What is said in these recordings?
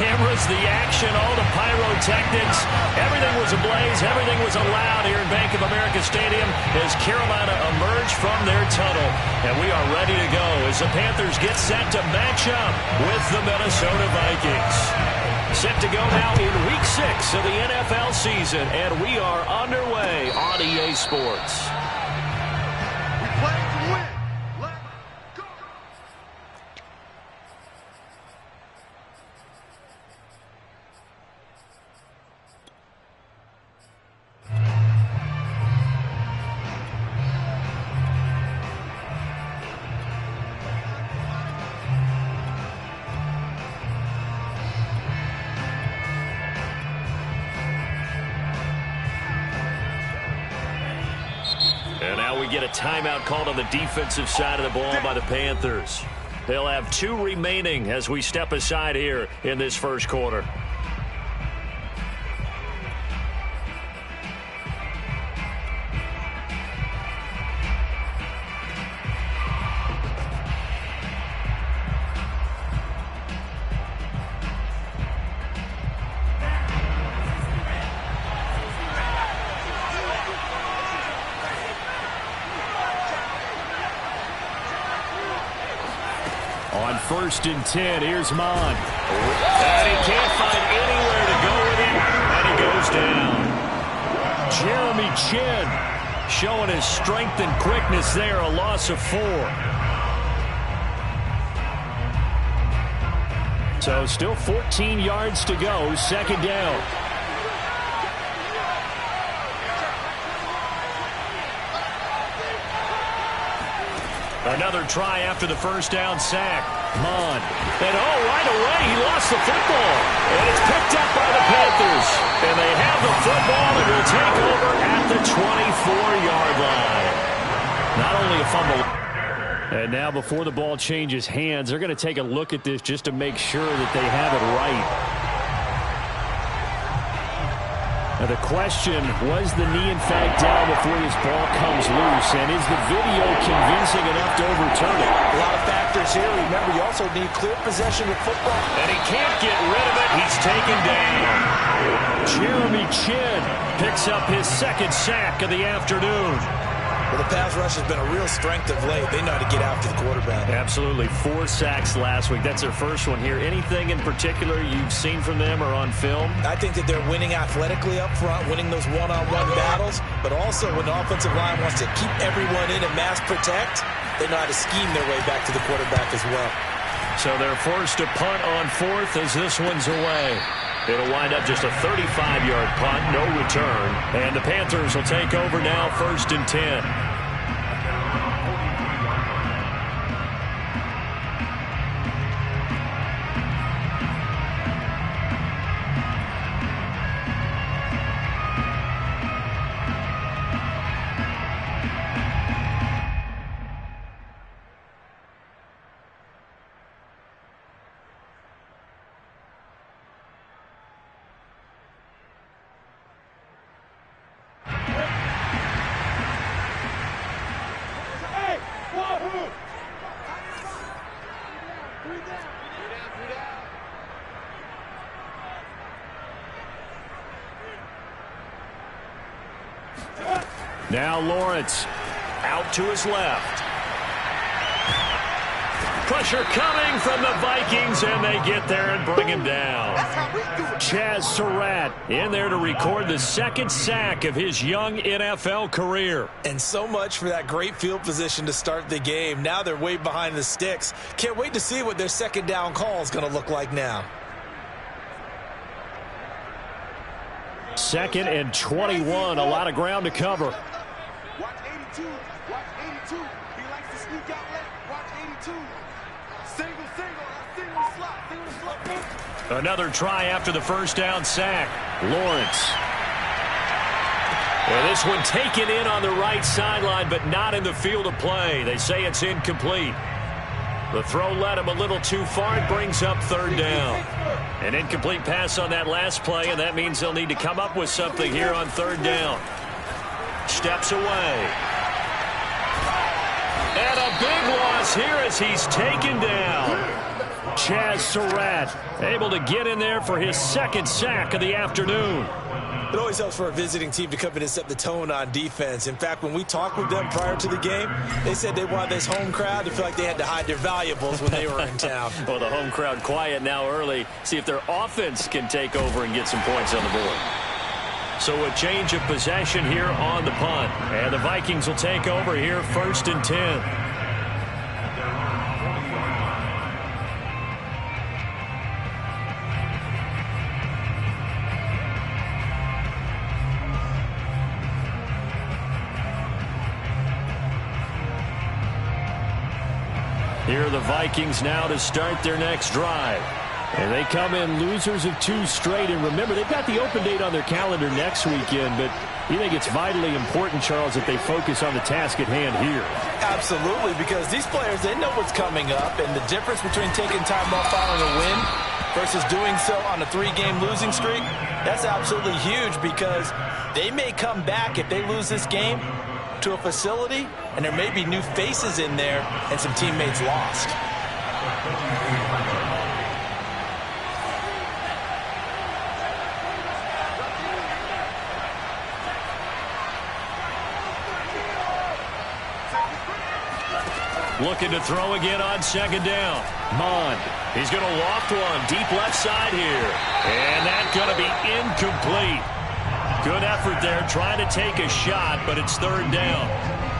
cameras, the action, all the pyrotechnics. Everything was ablaze. Everything was allowed here in Bank of America Stadium as Carolina emerged from their tunnel. And we are ready to go as the Panthers get set to match up with the Minnesota Vikings. Set to go now in Week 6 of the NFL season, and we are underway on EA Sports. We play to win. Let's go. And now we get a timeout called on the defensive side of the ball by the Panthers. They'll have 2 remaining as we step aside here in this first quarter. On 1st and 10, here's Mon. And he can't find anywhere to go with it, and he goes down. Jeremy Chin showing his strength and quickness there, a loss of 4. So still 14 yards to go, 2nd down. Another try after the first down sack. Mon. And right away he lost the football. And it's picked up by the Panthers. And they have the football and will take over at the 24-yard line. Not only a fumble. And now before the ball changes hands, they're going to take a look at this just to make sure that they have it right. Now the question, was the knee in fact down before this ball comes loose? And is the video convincing enough to overturn it? A lot of factors here. Remember, you also need clear possession with football. And he can't get rid of it. He's taken down. Jeremy Chin picks up his 2nd sack of the afternoon. Well, the pass rush has been a real strength of late. They know how to get after the quarterback. Absolutely. 4 sacks last week. That's their first one here. Anything in particular you've seen from them or on film? I think that they're winning athletically up front, winning those one-on-one battles, but also when the offensive line wants to keep everyone in and mass protect, they know how to scheme their way back to the quarterback as well. So they're forced to punt on 4th as this one's away. It'll wind up just a 35-yard punt, no return. And the Panthers will take over now, 1st and 10. Now Lawrence out to his left. Pressure coming from the Vikings, and they get there and bring him down. Chaz Surratt in there to record the 2nd sack of his young NFL career. And so much for that great field position to start the game. Now they're way behind the sticks. Can't wait to see what their 2nd down call is going to look like now. 2nd and 21, a lot of ground to cover. Watch 82. Watch 82. He likes to sneak out left. Watch 82. Single slot. Another try after the first down sack. Lawrence. Well, this one taken in on the right sideline, but not in the field of play. They say it's incomplete. The throw led him a little too far. It brings up 3rd down. An incomplete pass on that last play, and that means they'll need to come up with something here on 3rd down. Steps away. And a big loss here as he's taken down. Chaz Surratt able to get in there for his second sack of the afternoon. It always helps for a visiting team to come in and set the tone on defense. In fact, when we talked with them prior to the game, they said they wanted this home crowd to feel like they had to hide their valuables when they were in town. Well, the home crowd quiet now early. See if their offense can take over and get some points on the board. So a change of possession here on the punt. And the Vikings will take over here 1st and 10. Here are the Vikings now to start their next drive. And they come in losers of 2 straight. And remember, they've got the open date on their calendar next weekend. But you think it's vitally important, Charles, that they focus on the task at hand here? Absolutely, because these players, they know what's coming up. And the difference between taking time off following a win versus doing so on a 3-game losing streak, that's absolutely huge, because they may come back if they lose this game to a facility, and there may be new faces in there and some teammates lost. Looking to throw again on 2nd down. Mond. He's going to loft one deep left side here. And that's going to be incomplete. Good effort there trying to take a shot, but it's 3rd down.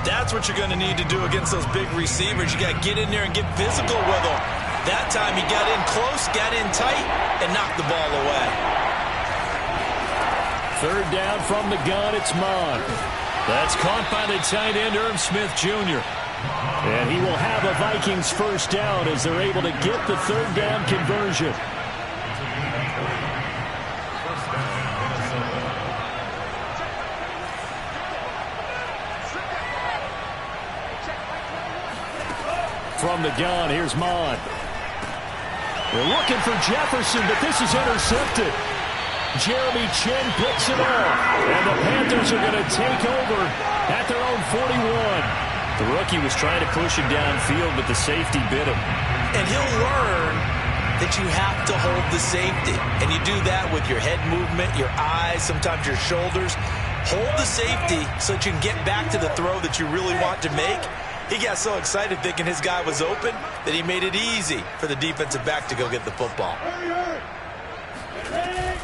That's what you're going to need to do against those big receivers. You got to get in there and get physical with them. That time he got in close, got in tight, and knocked the ball away. 3rd down from the gun. It's Mond. That's caught by the tight end, Irv Smith Jr. And he will have a Vikings 1st down as they're able to get the 3rd down conversion. From the gun, here's Mond. They're looking for Jefferson, but this is intercepted. Jeremy Chin picks it off. And the Panthers are going to take over at their own 41. The rookie was trying to push him downfield, but the safety bit him. And he'll learn that you have to hold the safety. And you do that with your head movement, your eyes, sometimes your shoulders. Hold the safety so that you can get back to the throw that you really want to make. He got so excited thinking his guy was open that he made it easy for the defensive back to go get the football.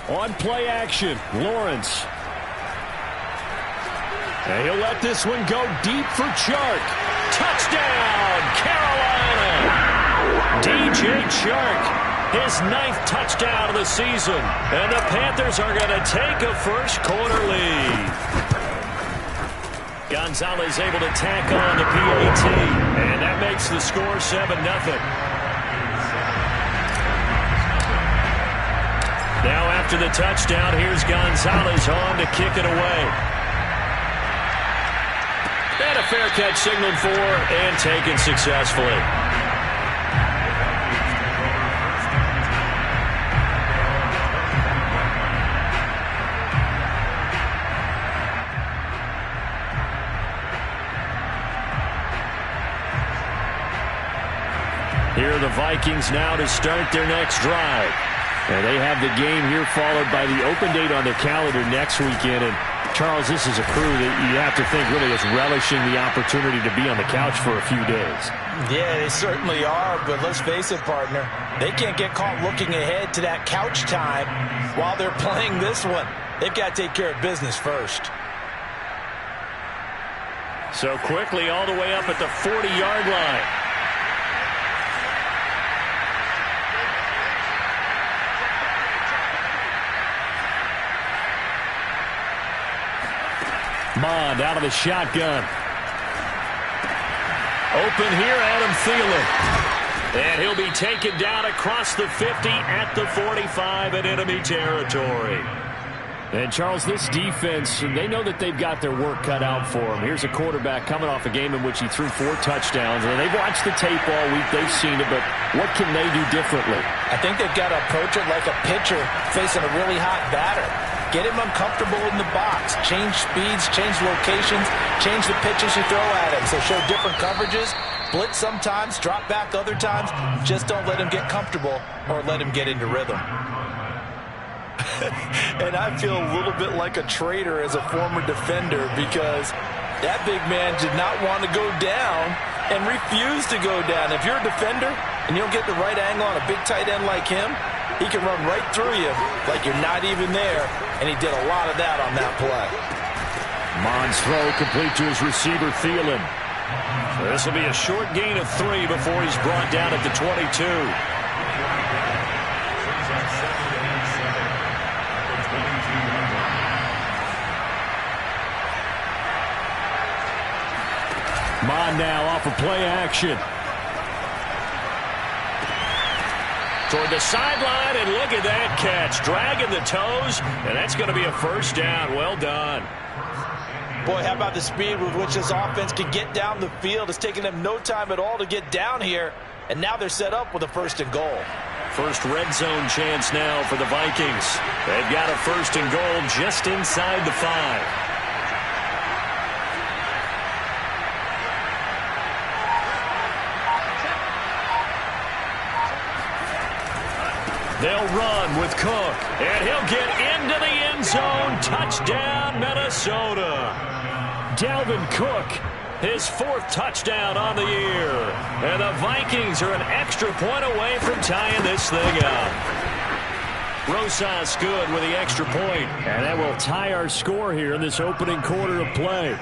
On play action, Lawrence. And he'll let this one go deep for Chark. Touchdown, Carolina! DJ Chark, his 9th touchdown of the season. And the Panthers are going to take a first-quarter lead. Gonzalez able to tack on the PAT. And that makes the score 7-0. Now after the touchdown, here's Gonzalez on to kick it away. And a fair catch signaled for and taken successfully. Here are the Vikings now to start their next drive. And they have the game here followed by the open date on their calendar next weekend. And Charles, this is a crew that you have to think really is relishing the opportunity to be on the couch for a few days. Yeah, they certainly are, but let's face it, partner. They can't get caught looking ahead to that couch time while they're playing this one. They've got to take care of business first. So quickly all the way up at the 40-yard line. Mond out of the shotgun. Open here, Adam Thielen. And he'll be taken down across the 50 at the 45 in enemy territory. And, Charles, this defense, they know that they've got their work cut out for them. Here's a quarterback coming off a game in which he threw 4 touchdowns. And they've watched the tape all week. They've seen it, but what can they do differently? I think they've got to approach it like a pitcher facing a really hot batter. Get him uncomfortable in the box. Change speeds, change locations, change the pitches you throw at him. So show different coverages, Blitz sometimes, drop back other times. Just don't let him get comfortable or let him get into rhythm. And I feel a little bit like a traitor as a former defender because that big man did not want to go down and refused to go down. If you're a defender and you don't get the right angle on a big tight end like him, he can run right through you like you're not even there, and he did a lot of that on that play. Mond's throw complete to his receiver, Thielen. So this will be a short gain of 3 before he's brought down at the 22. Mond now off of play action. Toward the sideline, and look at that catch. Dragging the toes, and that's going to be a first down. Well done. Boy, how about the speed with which this offense can get down the field? It's taking them no time at all to get down here, and now they're set up with a 1st and goal. First red zone chance now for the Vikings. They've got a 1st and goal just inside the 5. They'll run with Cook, and he'll get into the end zone. Touchdown, Minnesota. Dalvin Cook, his 4th touchdown on the year. And the Vikings are an extra point away from tying this thing up. Rosas good with the extra point, and that will tie our score here in this opening quarter of play.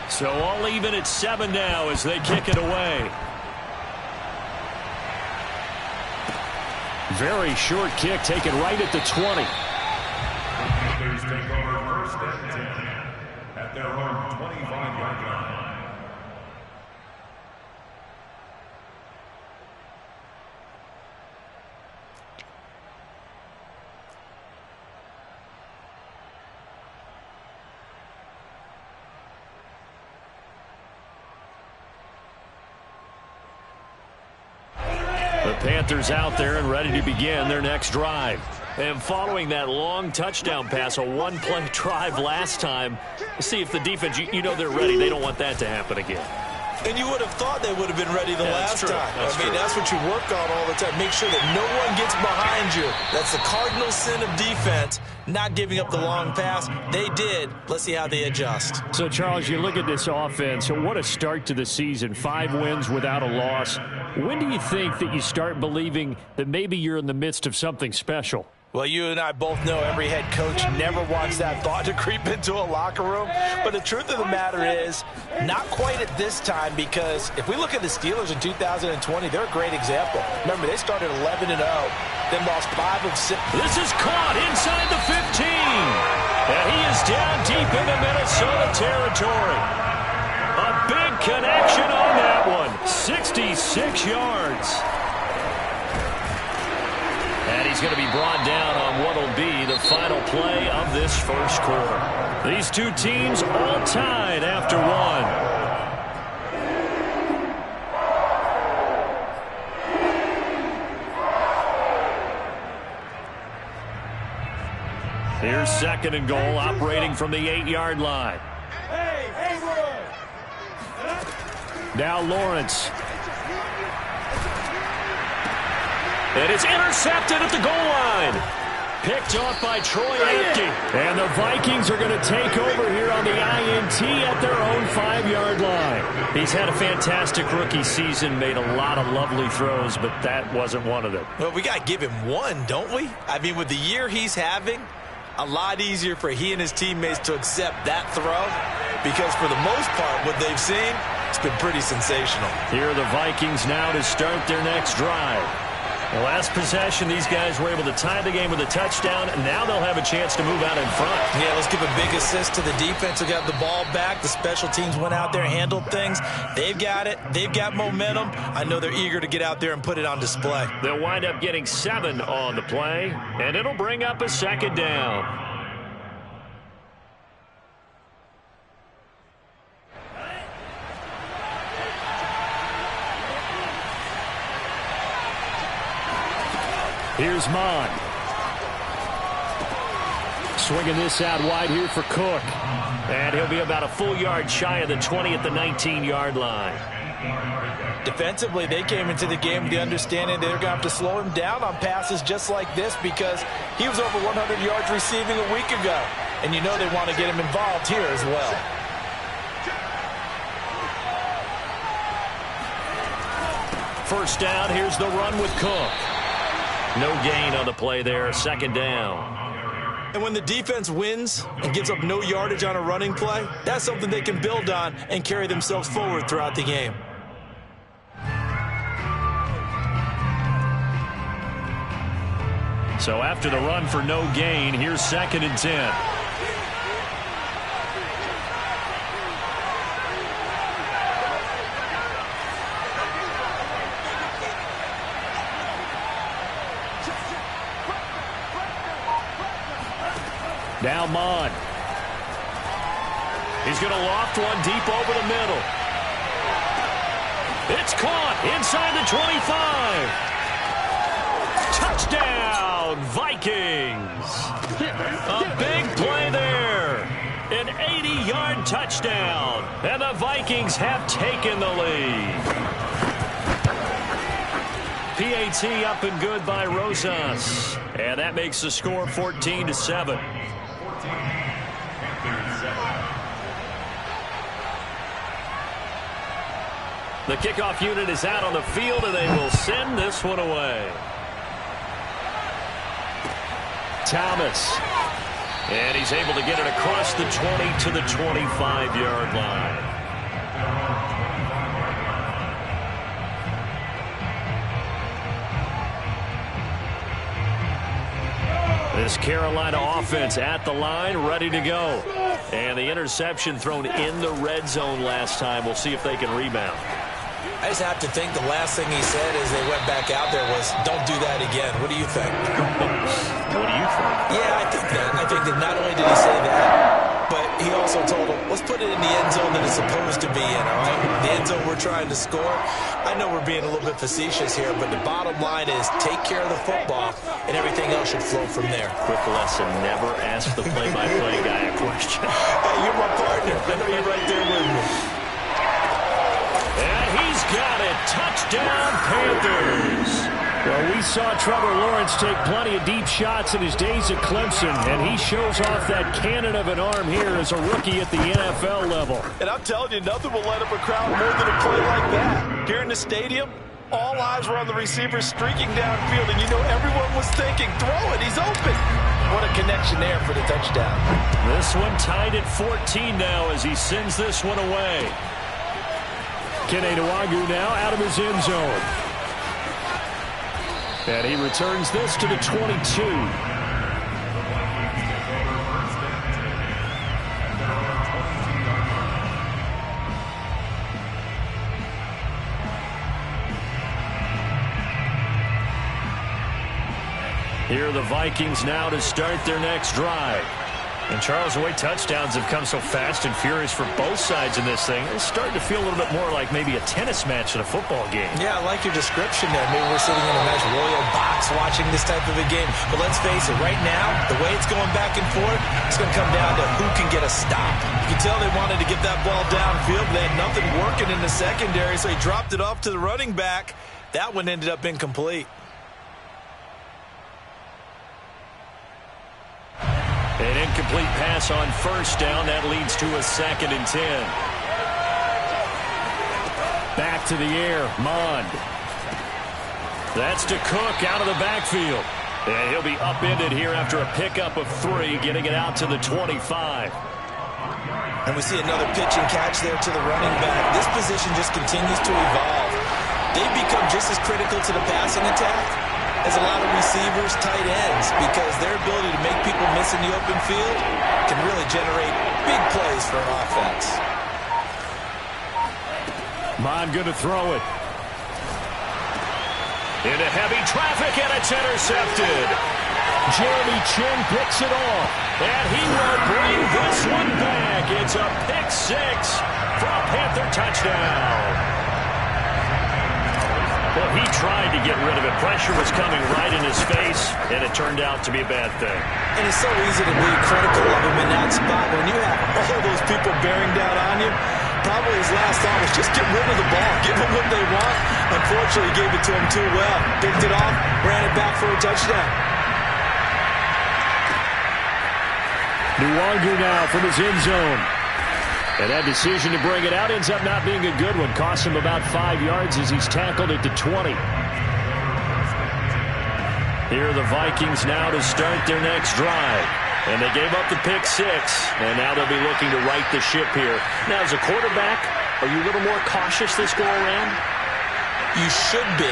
So all even at 7 now as they kick it away. Very short kick taken right at the 20. Panthers take over 1st and 10 at their own 25-yard line. The Panthers out there and ready to begin their next drive. And following that long touchdown pass, a one-play drive last time, see if the defense, you know they're ready. They don't want that to happen again. And you would have thought they would have been ready the last time. That's what you work on all the time. Make sure that no one gets behind you. That's the cardinal sin of defense, not giving up the long pass. They did. Let's see how they adjust. So, Charles, you look at this offense, what a start to the season. 5 wins without a loss. When do you think that you start believing that maybe you're in the midst of something special? Well, you and I both know every head coach never wants that thought to creep into a locker room. But the truth of the matter is, not quite at this time, because if we look at the Steelers in 2020, they're a great example. Remember, they started 11-0, then lost 5 of 6. This is caught inside the 15. And he is down deep into Minnesota territory. A big connection on that one. 66 yards. And he's going to be brought down on what will be the final play of this first quarter. These two teams all tied after 1. Here's 2nd and goal, operating from the 8-yard line. Now Lawrence. And it's intercepted at the goal line. Picked off by Troy Apke. And the Vikings are going to take over here on the INT at their own 5-yard line. He's had a fantastic rookie season, made a lot of lovely throws, but that wasn't one of them. Well, we got to give him one, don't we? I mean, with the year he's having, a lot easier for he and his teammates to accept that throw, because for the most part, what they've seen, it's been pretty sensational. Here are the Vikings now to start their next drive. The last possession, these guys were able to tie the game with a touchdown, and now they'll have a chance to move out in front. Yeah, let's give a big assist to the defense who got the ball back. The special teams went out there and handled things. They've got it. They've got momentum. I know they're eager to get out there and put it on display. They'll wind up getting 7 on the play, and it'll bring up a 2nd down. Here's Mon. Swinging this out wide here for Cook. And he'll be about a full yard shy of the 20 at the 19-yard line. Defensively, they came into the game with the understanding they're going to have to slow him down on passes just like this because he was over 100 yards receiving a week ago. And you know they want to get him involved here as well. First down, here's the run with Cook. No gain on the play there, second down. And when the defense wins and gives up no yardage on a running play, that's something they can build on and carry themselves forward throughout the game. So after the run for no gain, here's 2nd and 10. Now Mon. He's going to loft one deep over the middle. It's caught inside the 25. Touchdown, Vikings. A big play there. An 80-yard touchdown. And the Vikings have taken the lead. PAT up and good by Rosas. And that makes the score 14-7. The kickoff unit is out on the field, and they will send this one away. Thomas. And he's able to get it across the 20 to the 25-yard line. This Carolina offense at the line, ready to go. And the interception thrown in the red zone last time. We'll see if they can rebound. I just have to think the last thing he said as they went back out there was, don't do that again. What do you think? What do you think? Yeah, I think that. I think that not only did he say that, but he also told him, let's put it in the end zone that it's supposed to be in, all right? The end zone we're trying to score. I know we're being a little bit facetious here, but the bottom line is take care of the football, and everything else should flow from there. Quick lesson, never ask the play-by-play guy a question. Hey, you're my partner. I know you're right there with me. And he's got it. Touchdown, Panthers. Well, we saw Trevor Lawrence take plenty of deep shots in his days at Clemson, and he shows off that cannon of an arm here as a rookie at the NFL level. And I'm telling you, nothing will light up a crowd more than a play like that. Here in the stadium, all eyes were on the receiver streaking downfield, and you know everyone was thinking, throw it, he's open. What a connection there for the touchdown. This one tied at 14 now as he sends this one away. Kene Nwangwu now out of his end zone. And he returns this to the 22. Here are the Vikings now to start their next drive. And Charles, the way touchdowns have come so fast and furious for both sides in this thing, it's starting to feel a little bit more like maybe a tennis match in a football game. Yeah, I like your description there. Maybe we're sitting in a nice royal box watching this type of a game. But let's face it, right now, the way it's going back and forth, it's going to come down to who can get a stop. You can tell they wanted to get that ball downfield. They had nothing working in the secondary, so he dropped it off to the running back. That one ended up incomplete. An incomplete pass on first down. That leads to a 2nd and 10. Back to the air. Mond. That's to Cook out of the backfield. And he'll be upended here after a pickup of 3, getting it out to the 25. And we see another pitch and catch there to the running back. This position just continues to evolve. They've become just as critical to the passing attack as a lot of receivers, tight ends, because their ability to make people miss in the open field can really generate big plays for an offense. Mond going to throw it. Into heavy traffic, and it's intercepted. Jeremy Chin picks it off, and he will bring this one back. It's a pick 6 for a Panther touchdown. Well, he tried to get rid of it. Pressure was coming right in his face, and it turned out to be a bad thing. And it's so easy to be critical of him in that spot. When you have all those people bearing down on you, probably his last thought was just get rid of the ball. Give them what they want. Unfortunately, he gave it to him too well. Picked it off, ran it back for a touchdown. Nuwanger now from his end zone. And that decision to bring it out ends up not being a good one. Costs him about 5 yards as he's tackled at the 20. Here are the Vikings now to start their next drive. And they gave up the pick 6, and now they'll be looking to right the ship here. Now, as a quarterback, are you a little more cautious this go-around? You should be,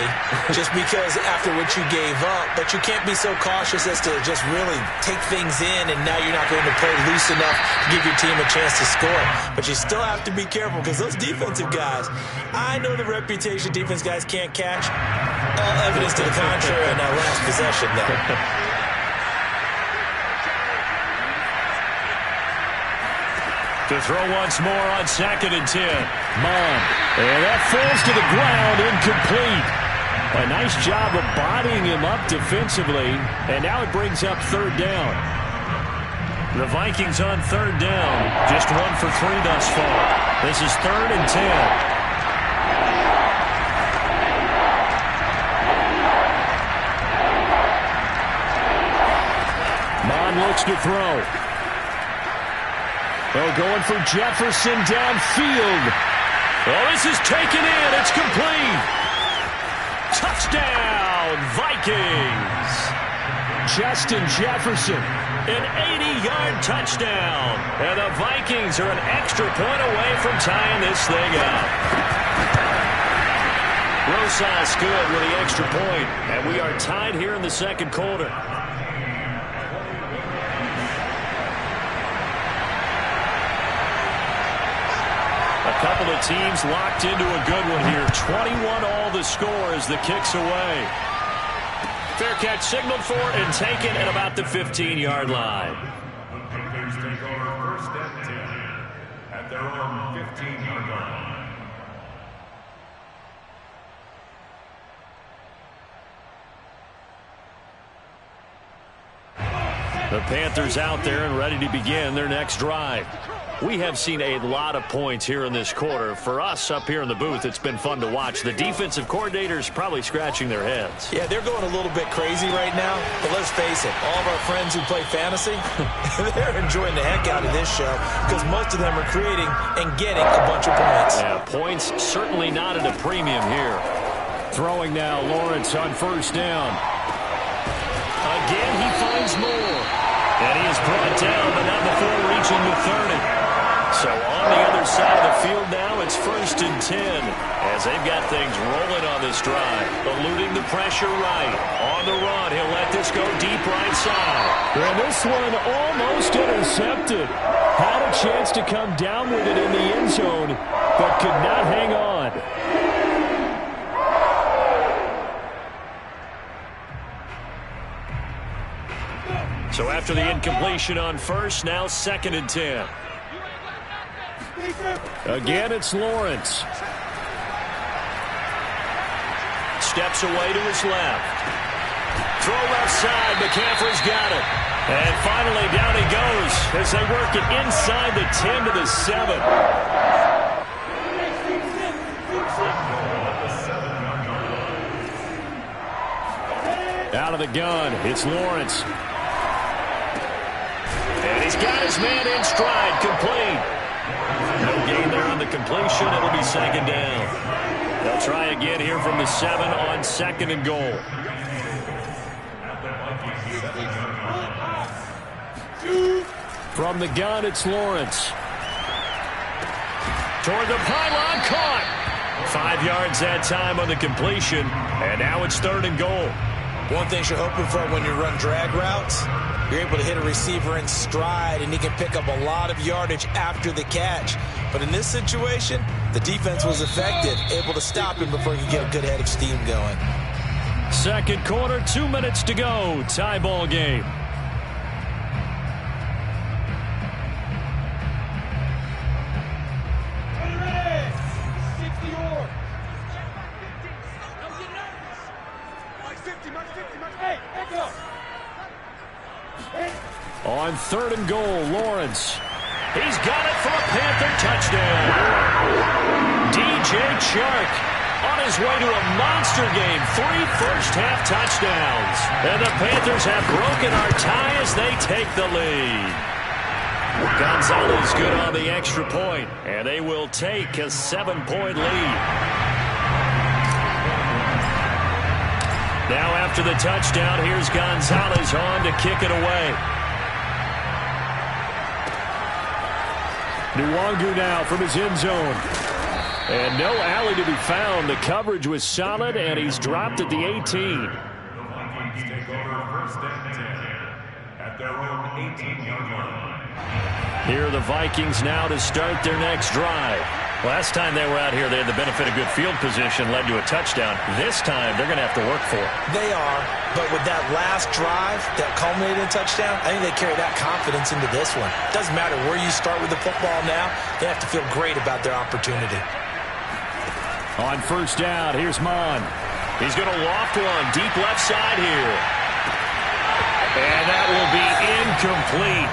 just because after what you gave up, but you can't be so cautious as to just really take things in, and now you're not going to play loose enough to give your team a chance to score. But you still have to be careful, because those defensive guys, I know the reputation defense guys can't catch. All evidence to the contrary in that last possession, though. To throw once more on 2nd and 10. Mond. And that falls to the ground, incomplete. A nice job of bodying him up defensively. And now it brings up 3rd down. The Vikings on 3rd down. Just 1 for 3 thus far. This is 3rd and 10. Mond looks to throw. Oh, going for Jefferson downfield. Oh, this is taken in. It's complete. Touchdown, Vikings. Justin Jefferson, an 80-yard touchdown. And the Vikings are an extra point away from tying this thing up. Rosas good with the extra point. And we are tied here in the 2nd quarter. A couple of teams locked into a good one here. 21 all the score as the kick's away. Fair catch signaled for and taken at about the 15-yard line. The Panthers take over 1st and 10 at their own 15-yard line. The Panthers out there and ready to begin their next drive. We have seen a lot of points here in this quarter. For us up here in the booth, it's been fun to watch. The defensive coordinators probably scratching their heads. Yeah, they're going a little bit crazy right now. But let's face it, all of our friends who play fantasy, they're enjoying the heck out of this show because most of them are creating and getting a bunch of points. Yeah, points certainly not at a premium here. Throwing now, Lawrence on 1st down. Again, he finds more. And he is brought down, but not before reaching the 30. So on the other side of the field now, it's 1st and 10 as they've got things rolling on this drive. Eluding the pressure right. On the run, he'll let this go deep right side. And this one almost intercepted. Had a chance to come down with it in the end zone, but could not hang on. So after the incompletion on 1st, now 2nd and 10. Again, it's Lawrence. Steps away to his left. Throw left side. McCaffrey's got it. And finally, down he goes as they work it inside the 10 to the 7. Out of the gun, it's Lawrence. And he's got his man in stride, complete. No gain there on the completion. It'll be 2nd down. They'll try again here from the 7 on 2nd and goal. From the gun, it's Lawrence. Toward the pylon, caught. 5 yards that time on the completion, and now it's 3rd and goal. One thing you're hoping for when you run drag routes, you're able to hit a receiver in stride, and he can pick up a lot of yardage after the catch. But in this situation, the defense was effective, able to stop him before he could get a good head of steam going. 2nd quarter, 2 minutes to go. Tie ball game. On 3rd and goal, Lawrence. He's got it for a Panther touchdown. DJ Chark on his way to a monster game. 3 first-half touchdowns. And the Panthers have broken our tie as they take the lead. Gonzalez good on the extra point, and they will take a 7-point lead. Now after the touchdown, here's Gonzalez on to kick it away. Nwangu now from his end zone. And no alley to be found. The coverage was solid, and he's dropped at the 18. The Vikings take over 1st and 10 at their own 18-yard line. Here are the Vikings now to start their next drive. Last time they were out here, they had the benefit of good field position, led to a touchdown. This time, they're going to have to work for it. They are, but with that last drive that culminated in a touchdown, I think they carry that confidence into this one. Doesn't matter where you start with the football now, they have to feel great about their opportunity. On 1st down, here's Mon. He's going to loft one deep left side here. And that will be incomplete.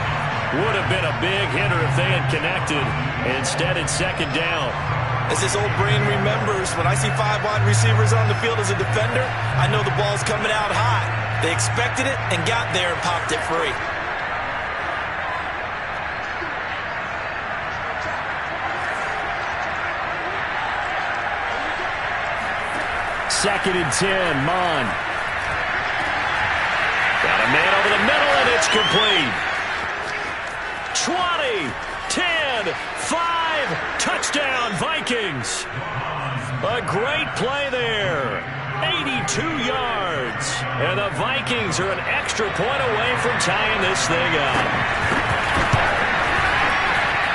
Would have been a big hitter if they had connected. Instead, it's 2nd down. As this old brain remembers, when I see 5 wide receivers on the field as a defender, I know the ball's coming out hot. They expected it and got there and popped it free. Second and 10, Mon. Got a man over the middle, and it's complete. 20, 10, 5, touchdown Vikings. A great play there. 82 yards. And the Vikings are an extra point away from tying this thing up.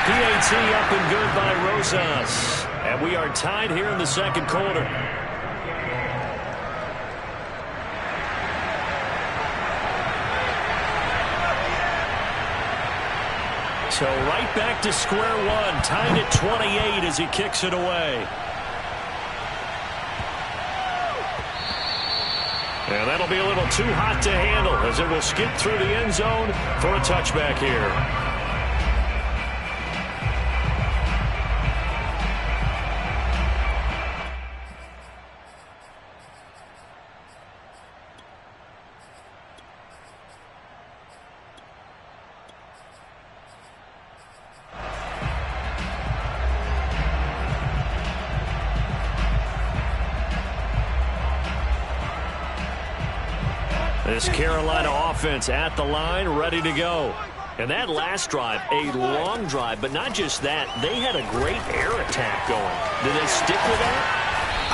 PAT up and good by Rosas. And we are tied here in the 2nd quarter. So right back to square one, tied at 28 as he kicks it away. And that'll be a little too hot to handle as it will skip through the end zone for a touchback here. This Carolina offense at the line, ready to go. And that last drive, a long drive, but not just that. They had a great air attack going. Do they stick with that?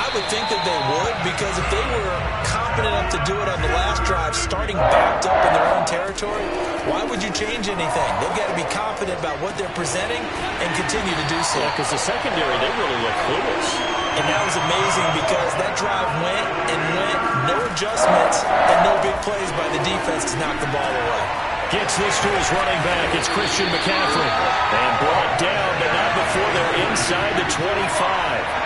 I would think that they would, because if they were confident enough to do it on the last drive, starting backed up in their own territory, why would you change anything? They've got to be confident about what they're presenting and continue to do so. Yeah, because the secondary, they really look clueless. And that was amazing because that drive went and went, no adjustments, and no big plays by the defense to knock the ball away. Gets this to his running back. It's Christian McCaffrey. And brought down, but not before they're inside the 25.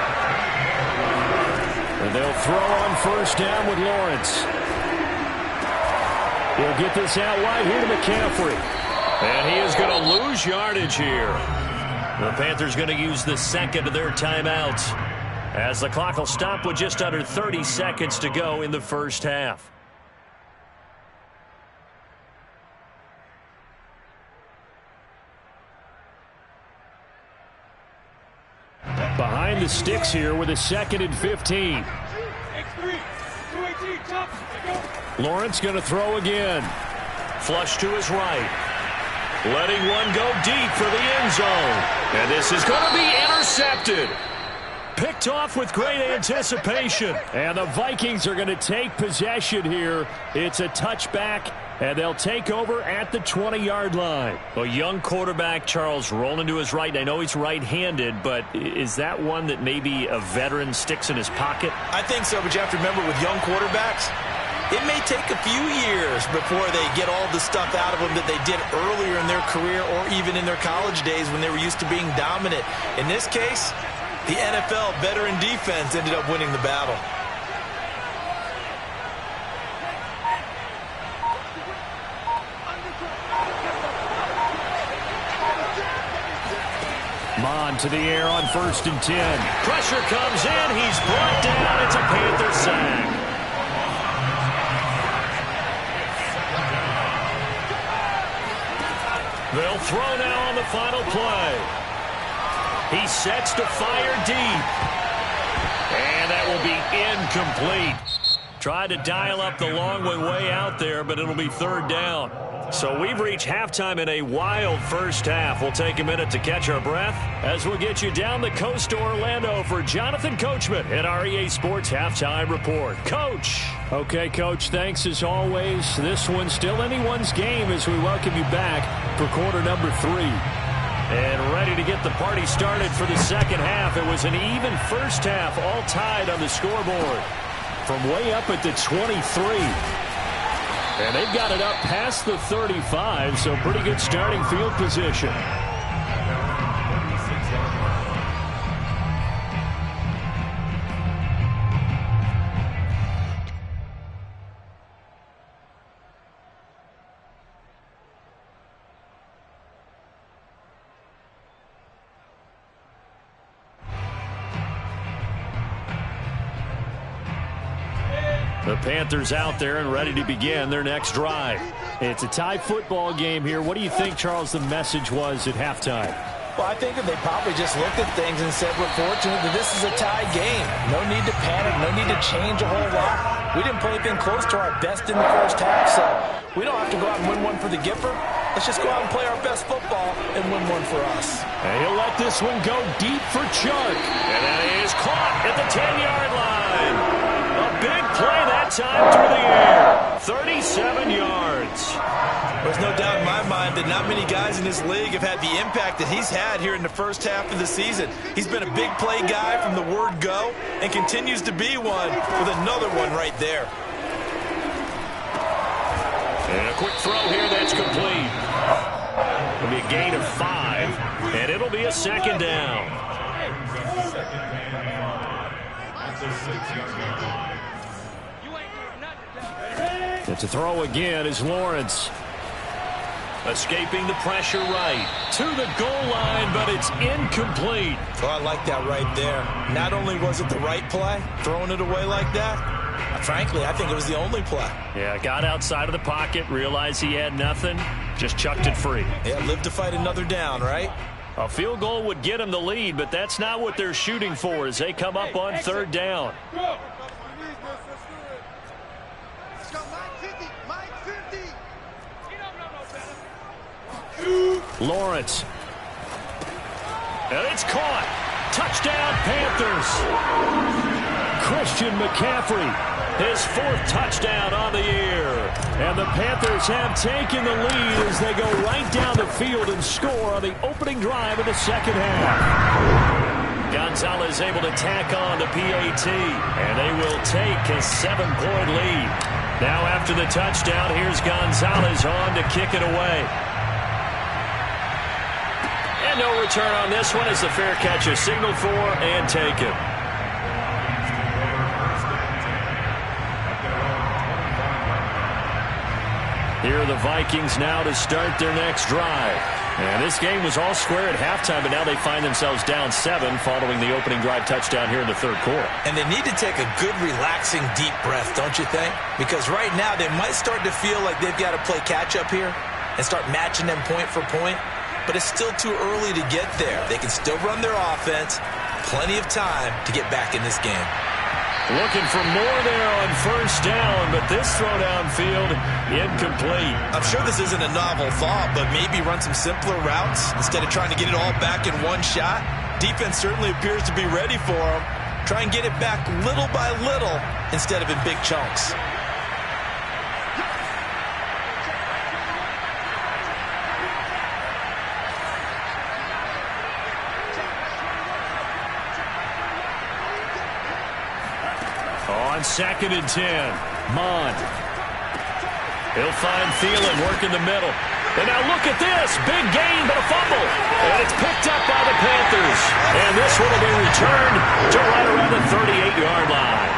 And they'll throw on 1st down with Lawrence. He'll get this out wide here to McCaffrey. And he is going to lose yardage here. The Panthers going to use the 2nd of their timeouts, as the clock will stop with just under 30 seconds to go in the 1st half. Behind the sticks here with a 2nd and 15. Lawrence going to throw again. Flush to his right. Letting one go deep for the end zone. And this is going to be intercepted. Picked off with great anticipation. And the Vikings are going to take possession here. It's a touchback, and they'll take over at the 20-yard line. A young quarterback, Charles, rolling to his right. I know he's right-handed, but is that one that maybe a veteran sticks in his pocket? I think so, but you have to remember with young quarterbacks, it may take a few years before they get all the stuff out of them that they did earlier in their career or even in their college days when they were used to being dominant. In this case, the NFL veteran defense ended up winning the battle. to the air on 1st and 10. Pressure comes in. He's brought down. It's a Panther sack. They'll throw now on the final play. He sets to fire deep. And that will be incomplete. Tried to dial up the long way out there, but it'll be 3rd down. So we've reached halftime in a wild first half. We'll take a minute to catch our breath as we'll get you down the coast to Orlando for Jonathan Coachman at our EA Sports Halftime Report. Coach. Okay, Coach, thanks as always. This one's still anyone's game as we welcome you back for quarter number 3. And ready to get the party started for the second half. It was an even first half, all tied on the scoreboard from way up at the 23. And they've got it up past the 35, so pretty good starting field position. The Panthers out there and ready to begin their next drive. It's a tie football game here. What do you think, Charles, the message was at halftime? Well, I think that they probably just looked at things and said, we're fortunate that this is a tie game. No need to panic, no need to change a whole lot. We didn't play anything close to our best in the first half, so we don't have to go out and win one for the Gipper. Let's just go out and play our best football and win one for us. And he'll let this one go deep for Chuck. And that is caught at the 10-yard line. A big play that time through the air. 37 yards. There's no doubt in my mind that not many guys in this league have had the impact that he's had here in the first half of the season. He's been a big play guy from the word go and continues to be one with another one right there. And a quick throw here that's complete. It'll be a gain of 5, and it'll be a second down. It's a throw again is Lawrence. Escaping the pressure right to the goal line, but it's incomplete. Oh, I like that right there. Not only was it the right play, throwing it away like that, frankly, I think it was the only play. Yeah, got outside of the pocket, realized he had nothing, just chucked it free. Yeah, live to fight another down, right? A field goal would get them the lead, but that's not what they're shooting for as they come up on 3rd down. Lawrence. And it's caught. Touchdown, Panthers. Christian McCaffrey, his 4th touchdown on the year. And the Panthers have taken the lead as they go right down the field and score on the opening drive of the second half. Gonzalez able to tack on the PAT, and they will take a 7-point lead. Now after the touchdown, here's Gonzalez on to kick it away. And no return on this one as the fair catch is signaled for and taken. Here are the Vikings now to start their next drive. And this game was all square at halftime, but now they find themselves down 7 following the opening drive touchdown here in the 3rd quarter. And they need to take a good, relaxing, deep breath, don't you think? Because right now they might start to feel like they've got to play catch-up here and start matching them point for point. But it's still too early to get there. They can still run their offense. Plenty of time to get back in this game. Looking for more there on 1st down, but this throw downfield incomplete. I'm sure this isn't a novel thought, but maybe run some simpler routes instead of trying to get it all back in one shot. Defense certainly appears to be ready for them. Try and get it back little by little instead of in big chunks. On 2nd and 10, Mond. He'll find Thielen working the middle. And now look at this. Big gain, but a fumble. And it's picked up by the Panthers. And this one will be returned to right around the 38-yard line.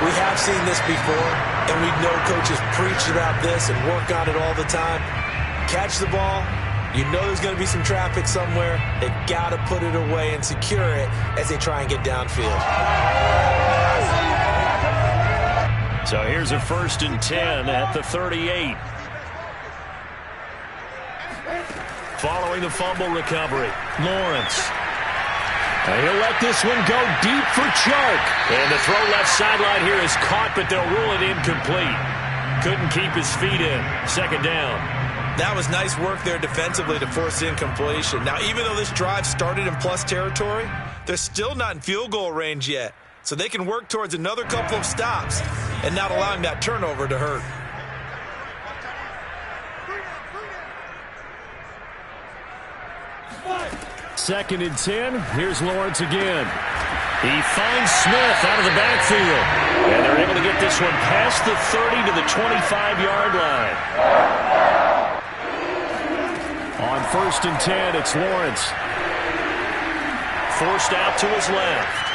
We have seen this before, and we know coaches preach about this and work on it all the time. Catch the ball, You know there's going to be some traffic somewhere. They've got to put it away and secure it as they try and get downfield. So here's a 1st and 10 at the 38. Following the fumble recovery, Lawrence. And he'll let this one go deep for Chark. And the throw left sideline here is caught, but they'll rule it incomplete. Couldn't keep his feet in. 2nd down. That was nice work there defensively to force incompletion. Now, even though this drive started in plus territory, they're still not in field goal range yet. So they can work towards another couple of stops and not allowing that turnover to hurt. Second and 10. Here's Lawrence again. He finds Smith out of the backfield. And they're able to get this one past the 30 to the 25-yard line. On 1st and 10, it's Lawrence. Forced out to his left.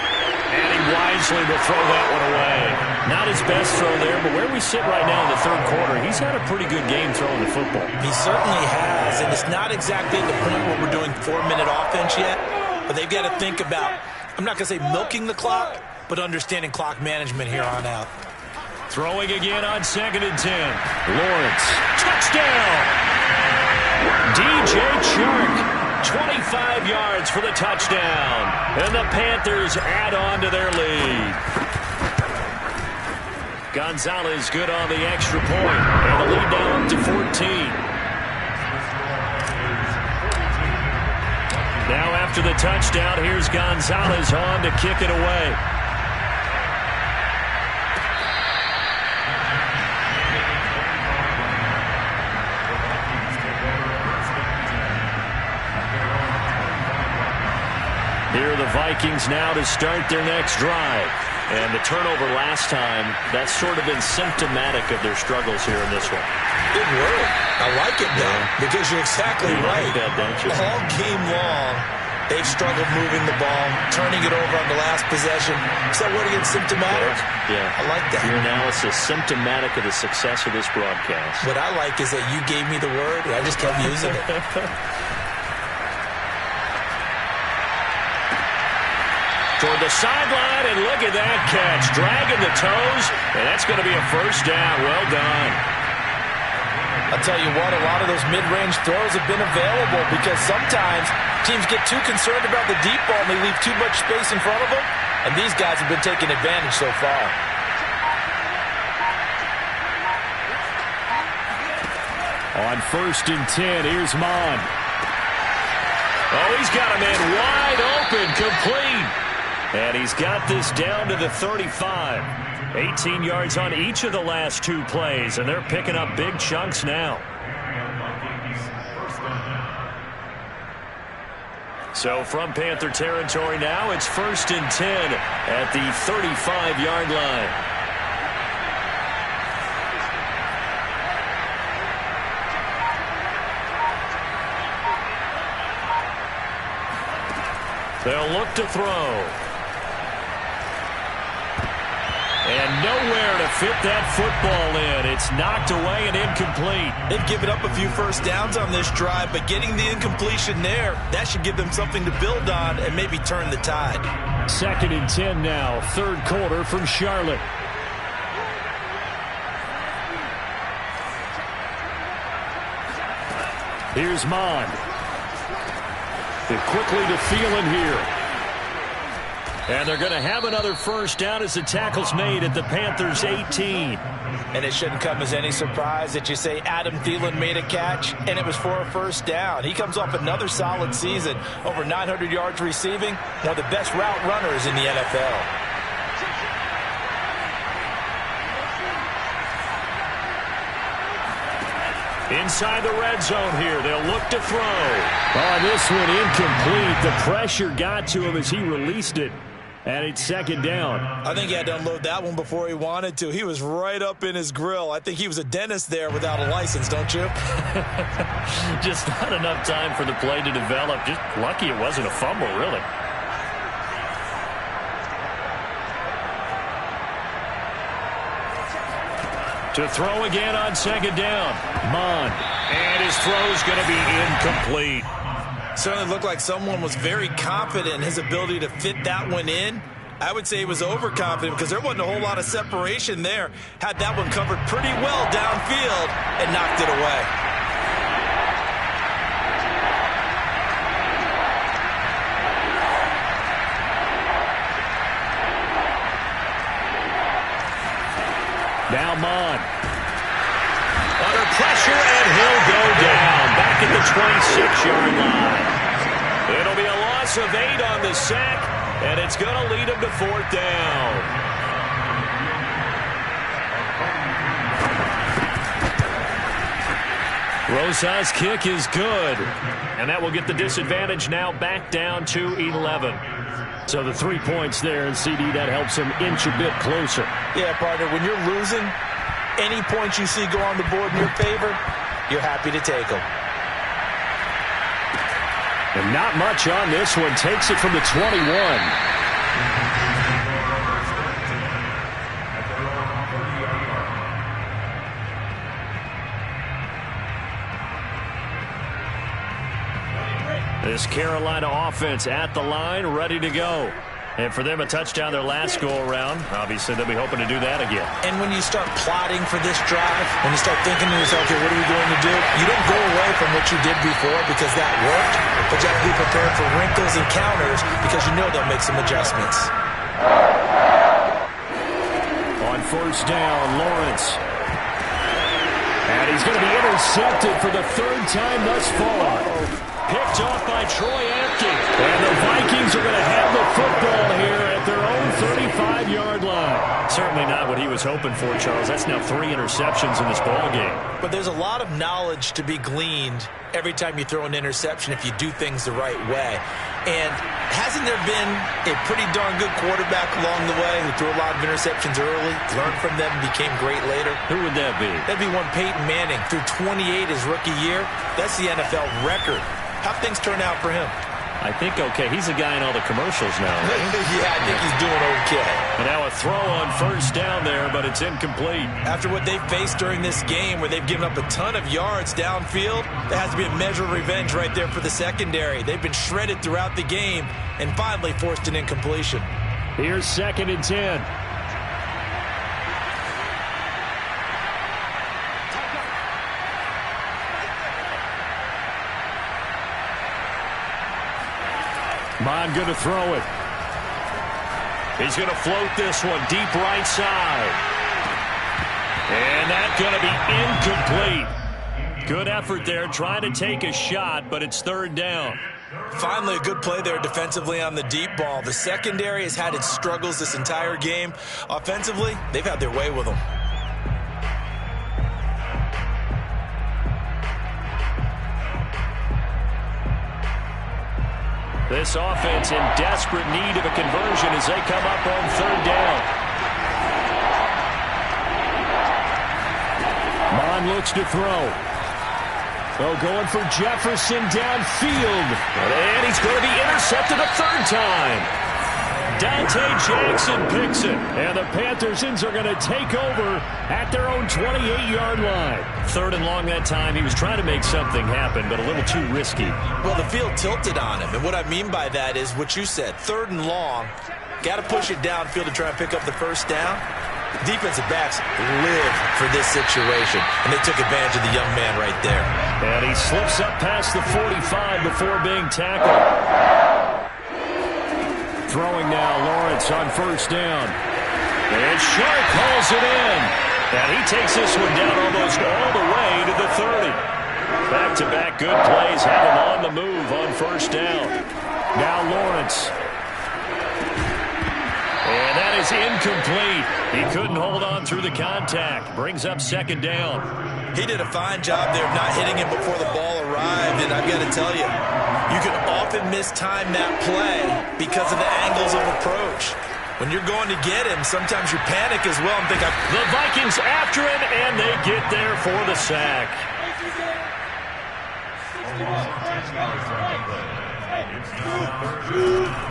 And he wisely will throw that one away. Not his best throw there, but where we sit right now in the 3rd quarter, he's had a pretty good game throwing the football. He certainly has, and it's not exactly at the point where we're doing 4-minute offense yet, but they've got to think about, I'm not going to say milking the clock, but understanding clock management here on out. Throwing again on 2nd and 10. Lawrence. Touchdown! DJ Chark. 25 yards for the touchdown. And the Panthers add on to their lead. Gonzalez good on the extra point. And the lead now up to 14. Now after the touchdown, here's Gonzalez on to kick it away. Here are the Vikings now to start their next drive. And the turnover last time, that's sort of been symptomatic of their struggles here in this one. Good word. I like it, though, because you're exactly right. Like that, don't you? All game long, they've struggled moving the ball, turning it over on the last possession. Is that word again, symptomatic? Yeah. I like that. Your analysis, symptomatic of the success of this broadcast. What I like is that you gave me the word, and I just kept using it. Toward the sideline, and look at that catch. Dragging the toes, and that's going to be a 1st down. Well done. I'll tell you what, a lot of those mid-range throws have been available because sometimes teams get too concerned about the deep ball and they leave too much space in front of them, and these guys have been taking advantage so far. On 1st and 10, here's Mon. Oh, he's got a man wide open, complete. And he's got this down to the 35. 18 yards on each of the last 2 plays, and they're picking up big chunks now. So from Panther territory now, it's 1st and 10 at the 35-yard line. They'll look to throw. And nowhere to fit that football in. It's knocked away and incomplete. They've given up a few 1st downs on this drive, but getting the incompletion there, that should give them something to build on and maybe turn the tide. 2nd and 10 now, 3rd quarter from Charlotte. Here's Mon. Quickly to Thielen here. And they're going to have another 1st down as the tackle's made at the Panthers' 18. And it shouldn't come as any surprise that you say Adam Thielen made a catch, and it was for a 1st down. He comes off another solid season, over 900 yards receiving, one of the best route runners in the NFL. Inside the red zone here. They'll look to throw. Oh, this one incomplete. The pressure got to him as he released it. And it's 2nd down. I think he had to unload that one before he wanted to. He was right up in his grill. I think he was a dentist there without a license, don't you? Just not enough time for the play to develop. Just lucky it wasn't a fumble, really. To throw again on second down. Mon. And his throw's going to be incomplete. Certainly looked like someone was very confident in his ability to fit that one in. I would say he was overconfident because there wasn't a whole lot of separation there. Had that one covered pretty well downfield and knocked it away. Now Mon. Under pressure, and he'll go down. Back at the 26-yard line. It'll be a loss of 8 on the sack, and it's going to lead him to 4th down. Rosas' kick is good, and that will get the disadvantage now back down to 11. So the 3 points there, and CD, that helps him inch a bit closer. Yeah, partner, when you're losing, any points you see go on the board in your favor, you're happy to take them. And not much on this one. Takes it from the 21. This Carolina offense at the line, ready to go. And for them, a touchdown their last go-around. Obviously, they'll be hoping to do that again. And when you start plotting for this drive, when you start thinking to yourself, okay, what are we going to do? You don't go away from what you did before because that worked, but you have to be prepared for wrinkles and counters because you know they'll make some adjustments. On 1st down, Lawrence. And he's going to be intercepted for the 3rd time thus far. Picked off by Troy Apke. And the Vikings are going to have the football here at their own 35-yard line. Certainly not what he was hoping for, Charles. That's now 3 interceptions in this ball game. But there's a lot of knowledge to be gleaned every time you throw an interception if you do things the right way. And hasn't there been a pretty darn good quarterback along the way who threw a lot of interceptions early, learned from them, became great later? Who would that be? That'd be one Peyton Manning. Threw 28 his rookie year. That's the NFL record. How'd things turn out for him? I think okay. He's a guy in all the commercials now, right? Yeah, I think he's doing okay. And now a throw on 1st down there, but it's incomplete. After what they've faced during this game where they've given up a ton of yards downfield, there has to be a measure of revenge right there for the secondary. They've been shredded throughout the game and finally forced an incompletion. Here's 2nd and 10. Mon going to throw it. He's going to float this one deep right side. And that's going to be incomplete. Good effort there trying to take a shot, but it's 3rd down. Finally, a good play there defensively on the deep ball. The secondary has had its struggles this entire game. Offensively, they've had their way with them. This offense in desperate need of a conversion as they come up on 3rd down. Mon looks to throw. Oh, going for Jefferson downfield. And he's going to be intercepted a 3rd time. Dante Jackson picks it. And the Panthersons are going to take over at their own 28-yard line. 3rd and long that time. He was trying to make something happen, but a little too risky. Well, the field tilted on him. And what I mean by that is what you said. 3rd and long. Got to push it downfield to try and pick up the 1st down. Defensive backs live for this situation. And they took advantage of the young man right there. And he slips up past the 45 before being tackled. Throwing now, Lawrence on 1st down. And Sharp hauls it in. And he takes this one down almost all the way to the 30. Back-to-back good plays have him on the move on 1st down. Now Lawrence. And that is incomplete. He couldn't hold on through the contact. Brings up 2nd down. He did a fine job there of not hitting him before the ball arrived. And I've got to tell you, you can often mistime that play because of the angles of approach. When you're going to get him, sometimes you panic as well and think, the Vikings after him, and they get there for the sack.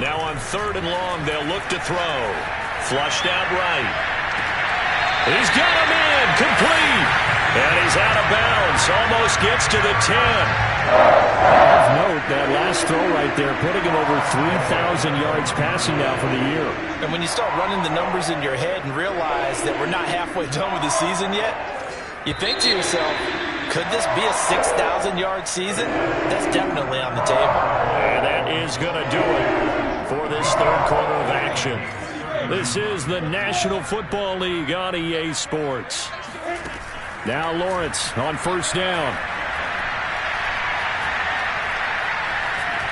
Now on 3rd and long, they'll look to throw. Flushed out right. He's got him in. again, complete. And he's out of bounds, almost gets to the 10. Of note, that last throw right there, putting him over 3,000 yards passing now for the year. And when you start running the numbers in your head and realize that we're not halfway done with the season yet, you think to yourself, could this be a 6,000-yard season? That's definitely on the table. And that is going to do it for this third quarter of action. This is the National Football League on EA Sports. Now Lawrence on first down.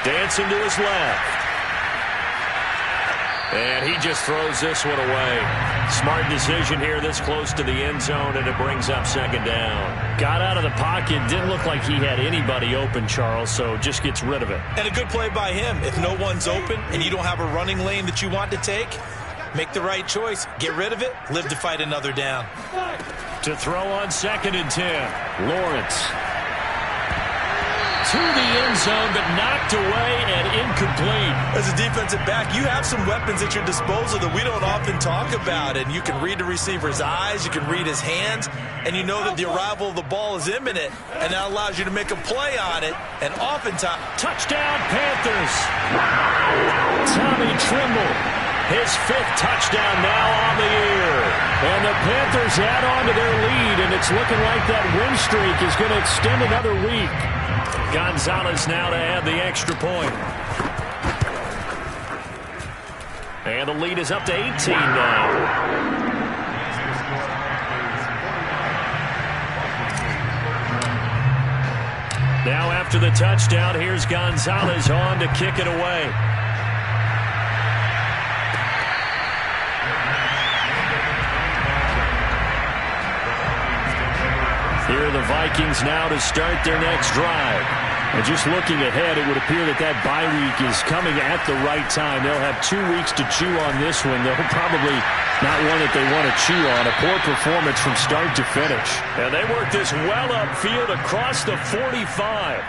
Dancing to his left. And he just throws this one away. Smart decision here this close to the end zone, and it brings up second down. Got out of the pocket. Didn't look like he had anybody open, Charles, so just gets rid of it. And a good play by him. If no one's open and you don't have a running lane that you want to take, make the right choice. Get rid of it. Live to fight another down. To throw on 2nd and 10. Lawrence. To the end zone, but knocked away and incomplete. As a defensive back, you have some weapons at your disposal that we don't often talk about. And you can read the receiver's eyes, you can read his hands, and you know that the arrival of the ball is imminent. And that allows you to make a play on it. And oftentimes, touchdown Panthers. Tommy Trimble. His 5th touchdown now on the year. And the Panthers add on to their lead, and it's looking like that win streak is going to extend another week. Gonzalez now to add the extra point. And the lead is up to 18 now. Now after the touchdown, here's Gonzalez on to kick it away. Here are the Vikings now to start their next drive. And just looking ahead, it would appear that that bye week is coming at the right time. They'll have 2 weeks to chew on this one. They'll probably not one that they want to chew on. A poor performance from start to finish. And they work this well upfield across the 45.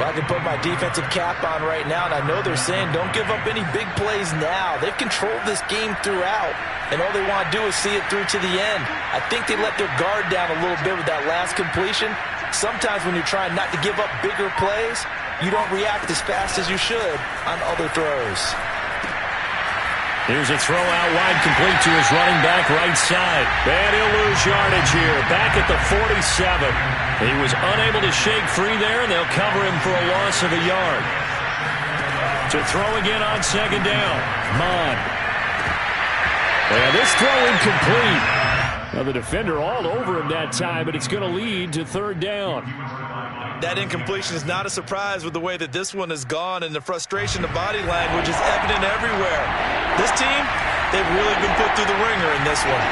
well, I can put my defensive cap on right now, and I know they're saying don't give up any big plays now. They've controlled this game throughout, and all they want to do is see it through to the end. I think they let their guard down a little bit with that last completion. Sometimes when you're trying not to give up bigger plays, you don't react as fast as you should on other throws. Here's a throw out wide, complete to his running back right side. And he'll lose yardage here, back at the 47. He was unable to shake free there, and they'll cover him for a loss of a yard. To throw again on second down, Mon. And this throw incomplete. Now the defender all over him that time, but it's going to lead to third down. That incompletion is not a surprise with the way that this one has gone, and the frustration, the body language is evident everywhere. This team, they've really been put through the ringer in this one.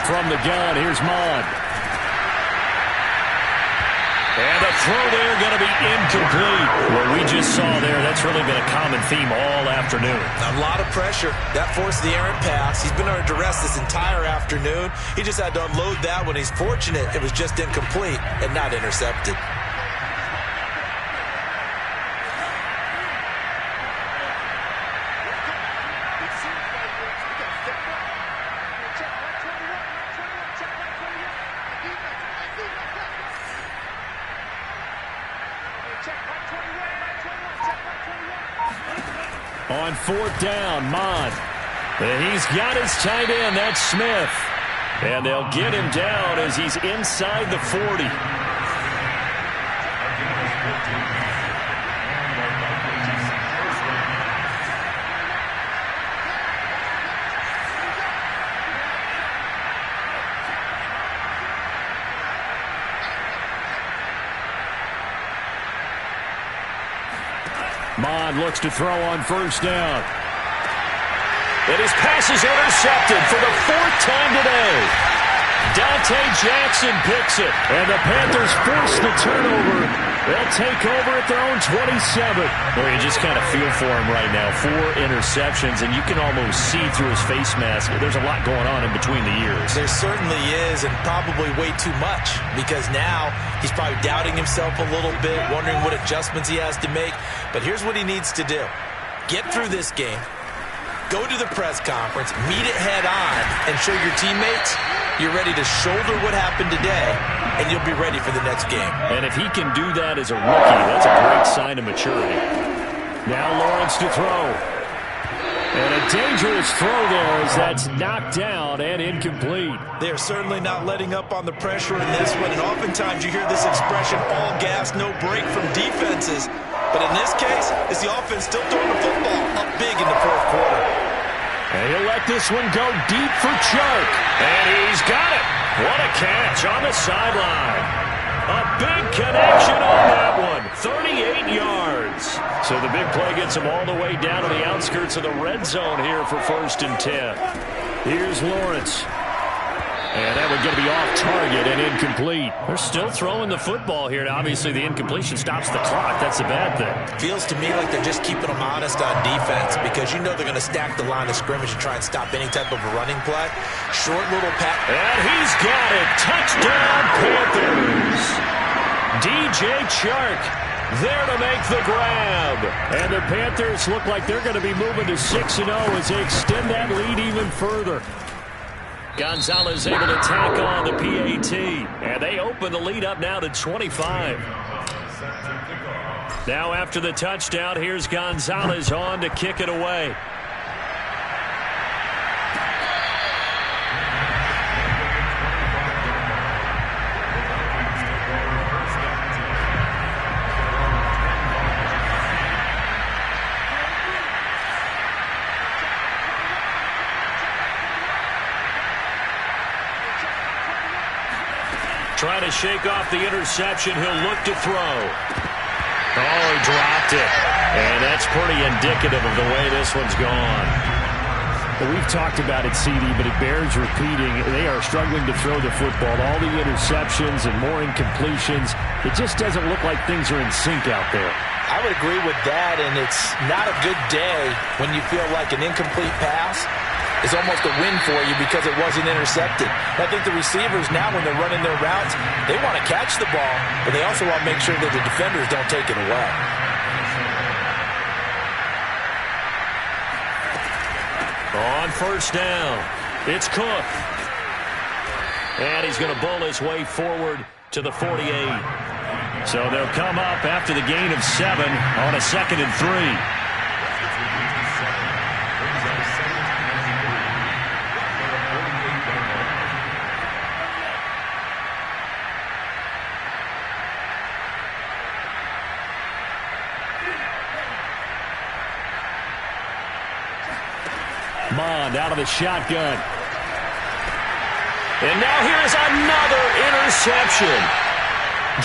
From the gun, here's Mon. And the throw there going to be incomplete. What we just saw there, that's really been a common theme all afternoon. A lot of pressure. That forced the errant pass. He's been under duress this entire afternoon. He just had to unload that one. He's fortunate it was just incomplete and not intercepted. On fourth down, Mon. And he's got his tight end, that's Smith. And they'll get him down as he's inside the 40. Mon looks to throw on first down. And his pass is intercepted for the fourth time today. Dante Jackson picks it. And the Panthers force the turnover They'll take over at their own 27. Well, you just kind of feel for him right now. 4 interceptions, and you can almost see through his face mask. There's a lot going on in between the ears. There certainly is, and probably way too much, because now he's probably doubting himself a little bit, wondering what adjustments he has to make. But here's what he needs to do. Get through this game, go to the press conference, meet it head on, and show your teammates you're ready to shoulder what happened today, and you'll be ready for the next game. And if he can do that as a rookie, that's a great sign of maturity. Now Lawrence to throw. And a dangerous throw there as that's knocked down and incomplete. They're certainly not letting up on the pressure in this one, and oftentimes you hear this expression, all gas, no break from defenses. But in this case, it's the offense still throwing the football up big in the fourth quarter. And he'll let this one go deep for Chark. And he's got it. What a catch on the sideline. A big connection on that one. 38 yards. So the big play gets him all the way down to the outskirts of the red zone here for 1st and 10. Here's Lawrence. And that one's going to be off target and incomplete. They're still throwing the football here. Now, obviously, the incompletion stops the clock. That's a bad thing. Feels to me like they're just keeping them honest on defense, because you know they're going to stack the line of scrimmage and try and stop any type of a running play. Short little pass. And he's got it. Touchdown, Panthers. DJ Chark there to make the grab. And the Panthers look like they're going to be moving to 6-0 as they extend that lead even further. Gonzalez able to tack on the PAT. And they open the lead up now to 25. Now after the touchdown, here's Gonzalez on to kick it away. Trying to shake off the interception. He'll look to throw. Oh, he dropped it. And that's pretty indicative of the way this one's gone. Well, we've talked about it, CD, but it bears repeating. They are struggling to throw the football. All the interceptions and more incompletions. It just doesn't look like things are in sync out there. I would agree with that, and it's not a good day when you feel like an incomplete pass is almost a win for you because it wasn't intercepted. I think the receivers now, when they're running their routes, they want to catch the ball, but they also want to make sure that the defenders don't take it away. On 1st down, it's Cook. And he's going to bowl his way forward to the 48. So they'll come up after the gain of 7 on a 2nd and 3. Mond out of the shotgun. And now here's another interception.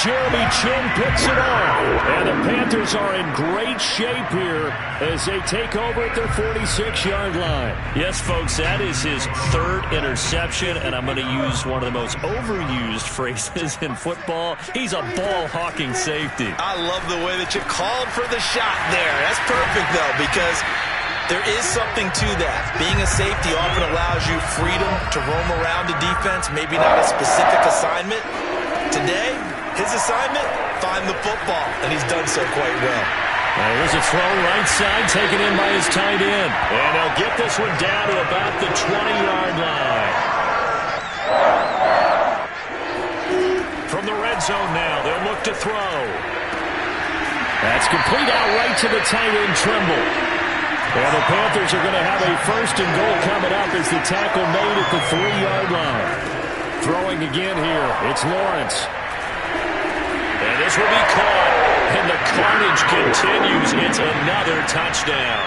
Jeremy Chin picks it off. And the Panthers are in great shape here as they take over at their 46-yard line. Yes, folks, that is his 3rd interception, and I'm going to use one of the most overused phrases in football. He's a ball-hawking safety. I love the way that you called for the shot there. That's perfect, though, because there is something to that. Being a safety often allows you freedom to roam around a defense, maybe not a specific assignment. Today, his assignment, find the football, and he's done so quite well. Here's a throw right side, taken in by his tight end. And they'll get this one down to about the 20-yard line. From the red zone now, they'll look to throw. That's complete out right to the tight end, Trimble. And the Panthers are going to have a 1st and goal coming up as the tackle made at the 3-yard line. Throwing again here, it's Lawrence. And this will be caught. And the carnage continues. It's another touchdown.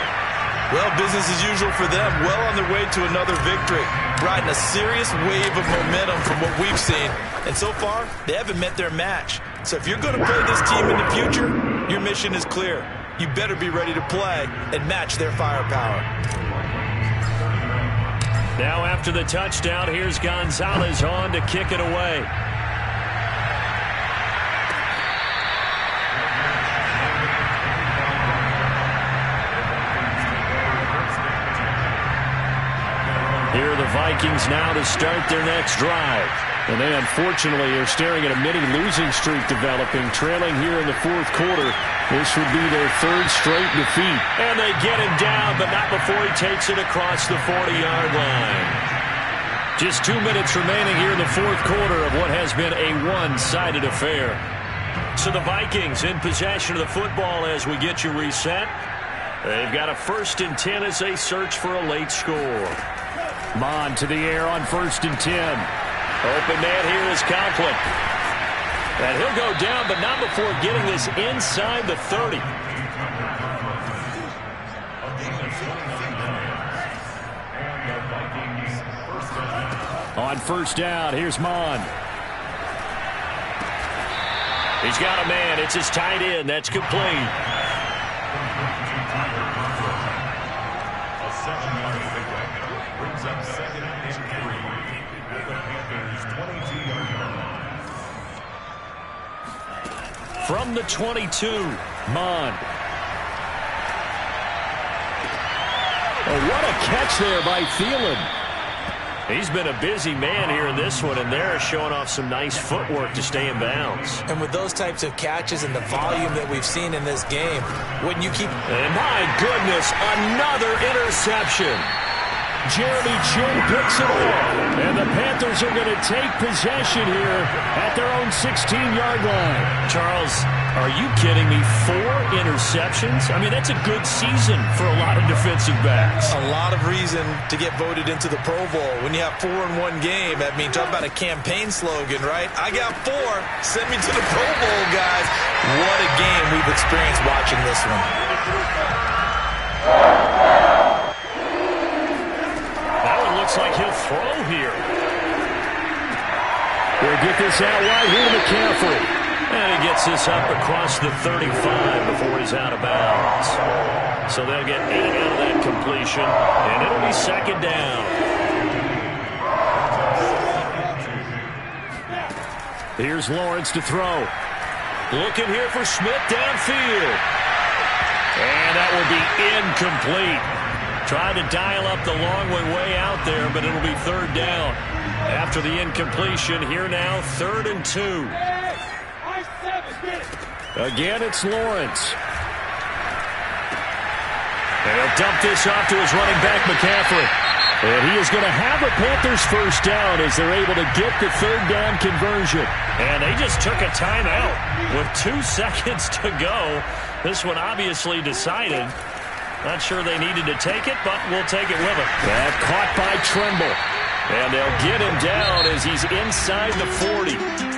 Well, business as usual for them. Well on their way to another victory. Riding a serious wave of momentum from what we've seen. And so far, they haven't met their match. So if you're going to play this team in the future, your mission is clear. You better be ready to play and match their firepower. Now after the touchdown, here's Gonzalez on to kick it away. Vikings now to start their next drive. And they unfortunately are staring at a mini losing streak developing, trailing here in the fourth quarter. This would be their third straight defeat. And they get him down, but not before he takes it across the 40-yard line. Just 2 minutes remaining here in the fourth quarter of what has been a one-sided affair. So the Vikings in possession of the football as we get you reset. They've got a 1st and 10 as they search for a late score. Mon to the air on 1st and 10. Open man here is Conklin. And he'll go down, but not before getting this inside the 30. On 1st down, here's Mon. He's got a man. It's his tight end. That's complete. Brings up 2nd and 3 at the Panthers' 22-yard line. From the 22, Mon. Oh, what a catch there by Thielen. He's been a busy man here in this one, and they're showing off some nice footwork to stay in bounds. And with those types of catches and the volume that we've seen in this game, wouldn't you keep... And my goodness, another interception. Jeremy Chin picks it off. And the Panthers are going to take possession here at their own 16-yard line. Charles, are you kidding me? 4 interceptions? I mean, that's a good season for a lot of defensive backs. A lot of reason to get voted into the Pro Bowl. When you have 4 in one game, that means talk about a campaign slogan, right? I got 4. Send me to the Pro Bowl, guys. What a game we've experienced watching this one. Looks like he'll throw here. They'll get this out wide here to McCaffrey. And he gets this up across the 35 before he's out of bounds. So they'll get 8 out of that completion, and it'll be 2nd down. Here's Lawrence to throw. Looking here for Smith downfield. And that will be incomplete. Tried to dial up the long way out there, but it'll be 3rd down. After the incompletion, here now, 3rd and 2. Again, it's Lawrence. And he'll dump this off to his running back, McCaffrey. And he is going to have a Panthers 1st down as they're able to get the 3rd down conversion. And they just took a timeout with 2 seconds to go. This one obviously decided. Not sure they needed to take it, but we'll take it with them. That caught by Tremble. And they'll get him down as he's inside the 40.